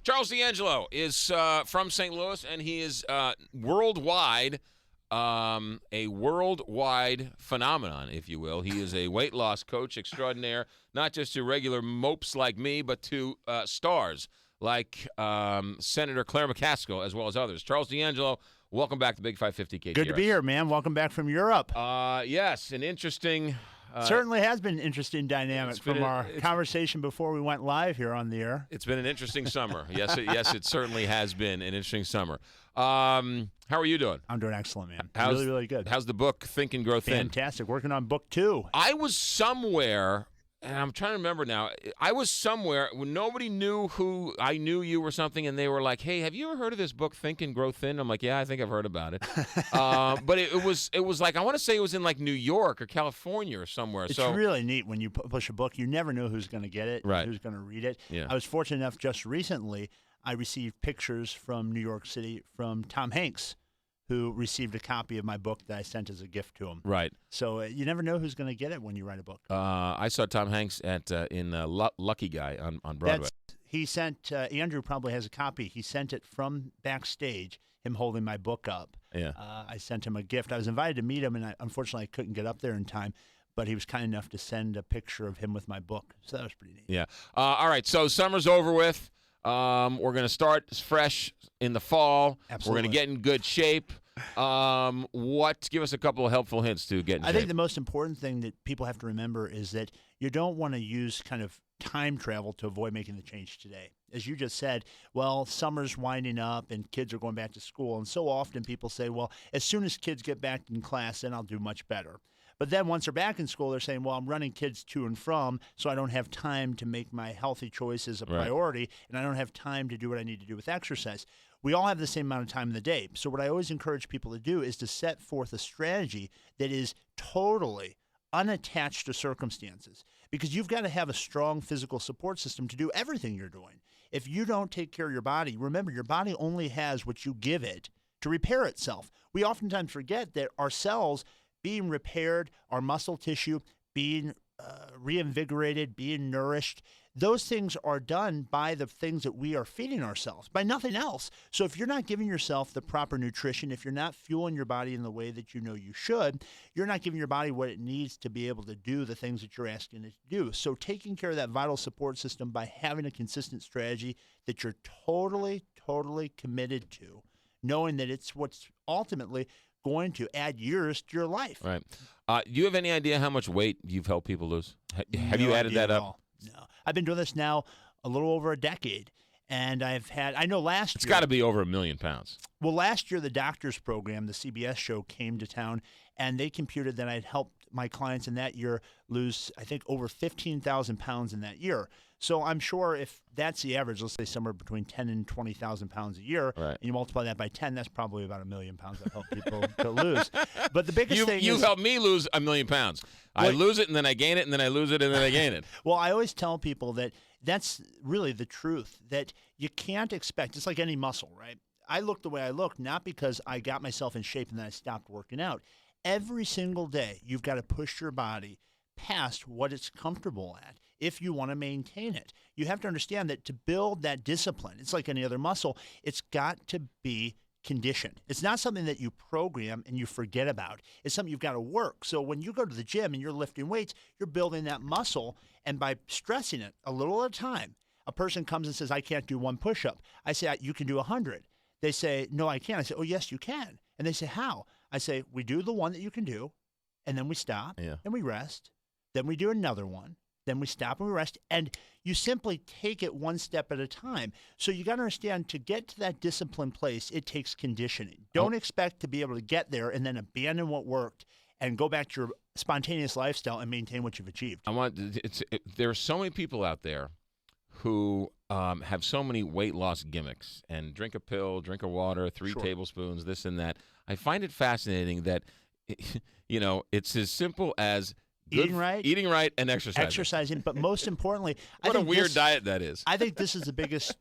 Charles D'Angelo is from St. Louis, and he is worldwide, a worldwide phenomenon, if you will. He is a weight loss coach extraordinaire, not just to regular mopes like me, but to stars like Senator Claire McCaskill, as well as others. Charles D'Angelo, welcome back to Big 550 KTRS. Good to be here, man. Welcome back from Europe. Yes, an interesting... Certainly has been an interesting dynamic from our conversation before we went live here on the air. It's been an interesting summer. Yes, it certainly has been an interesting summer. How are you doing? I'm doing excellent, man. Really, really good. How's the book, Think and Grow Thin? Fantastic. Working on book 2. I was somewhere, and I'm trying to remember now. I was somewhere when nobody knew who I knew you or something, and they were like, "Hey, have you ever heard of this book, Think and Grow Thin?" I'm like, "Yeah, I think I've heard about it." But it was like, I want to say it was in like New York or California or somewhere. It's really neat when you publish a book. You never know who's going to get it, right, who's going to read it. Yeah. I was fortunate enough just recently, I received pictures from New York City from Tom Hanks, who received a copy of my book that I sent as a gift to him. Right. So you never know who's going to get it when you write a book. I saw Tom Hanks in Lucky Guy on Broadway. He sent, Andrew probably has a copy. He sent it from backstage, him holding my book up. Yeah. I sent him a gift. I was invited to meet him, and unfortunately I couldn't get up there in time. But he was kind enough to send a picture of him with my book. So that was pretty neat. Yeah. All right, so summer's over with. We're going to start fresh in the fall. Absolutely. We're going to get in good shape. Give us a couple of helpful hints to get in shape. I think the most important thing that people have to remember is that you don't want to use kind of time travel to avoid making the change today. As you just said, well, summer's winding up and kids are going back to school. And so often people say, well, as soon as kids get back in class, then I'll do much better. But then once they're back in school, they're saying, well, I'm running kids to and from, so I don't have time to make my healthy choices a priority, and I don't have time to do what I need to do with exercise. We all have the same amount of time in the day. So what I always encourage people to do is to set forth a strategy that is totally unattached to circumstances, because you've got to have a strong physical support system to do everything you're doing. If you don't take care of your body, remember, your body only has what you give it to repair itself. We oftentimes forget that our cells being repaired, our muscle tissue being reinvigorated, being nourished, those things are done by the things that we are feeding ourselves, by nothing else. So if you're not giving yourself the proper nutrition, if you're not fueling your body in the way that you know you should, you're not giving your body what it needs to be able to do the things that you're asking it to do. So taking care of that vital support system by having a consistent strategy that you're totally, totally committed to, knowing that it's what's ultimately going to add years to your life. Right. Do you have any idea how much weight you've helped people lose? Have you added that up? No. I've been doing this now a little over a decade, and I know last year. It's got to be over 1 million pounds. Well, last year, the Doctors Program, the CBS show, came to town, and they computed that I'd helped my clients in that year lose, I think, over 15,000 pounds in that year. So I'm sure if that's the average, let's say somewhere between 10 and 20,000 pounds a year, and you multiply that by 10, that's probably about 1 million pounds I've helped people to lose. But the biggest thing is... You helped me lose 1 million pounds. I lose it, and then I gain it, and then I lose it, and then I gain it. Well, I always tell people that that's really the truth, that you can't expect, it's like any muscle, right? I look the way I look, not because I got myself in shape and then I stopped working out. Every single day, you've got to push your body past what it's comfortable at if you want to maintain it. You have to understand that to build that discipline, it's like any other muscle, it's got to be conditioned. It's not something that you program and you forget about. It's something you've got to work. So when you go to the gym and you're lifting weights, you're building that muscle, and by stressing it a little at a time, a person comes and says, I can't do 1 push-up. I say, you can do 100. They say, no, I can't. I say, oh, yes, you can. And they say, how? I say, we do the one that you can do, and then we stop, and we rest. Then we do another one. Then we stop and we rest. And you simply take it one step at a time. So you got to understand, to get to that disciplined place, it takes conditioning. Don't expect to be able to get there and then abandon what worked and go back to your spontaneous lifestyle and maintain what you've achieved. There are so many people out there who have so many weight loss gimmicks and drink a pill, drink a water, 3 tablespoons, this and that. I find it fascinating that, it's as simple as eating right, and exercising. But most importantly, what a weird diet that is. I think this is the biggest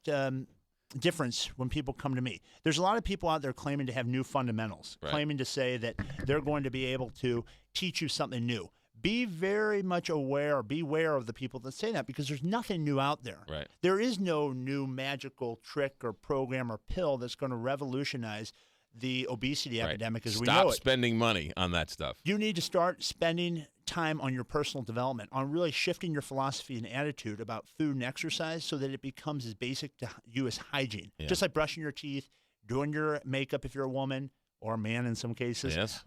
difference when people come to me. There's a lot of people out there claiming to have new fundamentals, claiming to say that they're going to be able to teach you something new. be very much beware of the people that say that, because there's nothing new out there. Right. There is no new magical trick or program or pill that's going to revolutionize the obesity epidemic as we know it. Stop spending money on that stuff. You need to start spending time on your personal development, on really shifting your philosophy and attitude about food and exercise so that it becomes as basic to you as hygiene. Yeah. Just like brushing your teeth, doing your makeup if you're a woman or a man in some cases. Yes.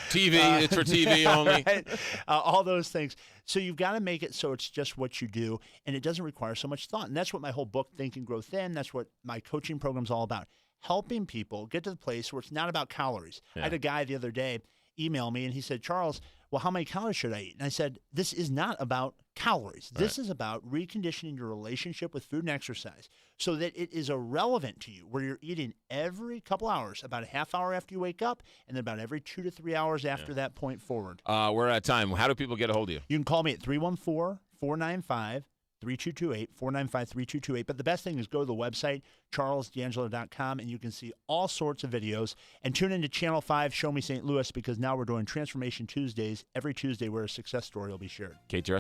TV, it's for TV only. Right? All those things. So you've got to make it so it's just what you do, and it doesn't require so much thought. And that's what my whole book, Think and Grow Thin, that's what my coaching program's all about. Helping people get to the place where it's not about calories. Yeah. I had a guy the other day email me, and he said, Charles, well, how many calories should I eat? And I said, this is not about calories. Right. This is about reconditioning your relationship with food and exercise so that it is irrelevant to you, where you're eating every couple hours, about a half hour after you wake up, and then about every 2 to 3 hours after that point forward. We're at time. How do people get a hold of you? You can call me at 314-495-3228, 495-3228. But the best thing is go to the website, charlesdangelo.com, and you can see all sorts of videos. And tune into Channel 5, Show Me St. Louis, because now we're doing Transformation Tuesdays. Every Tuesday where a success story will be shared. KTR.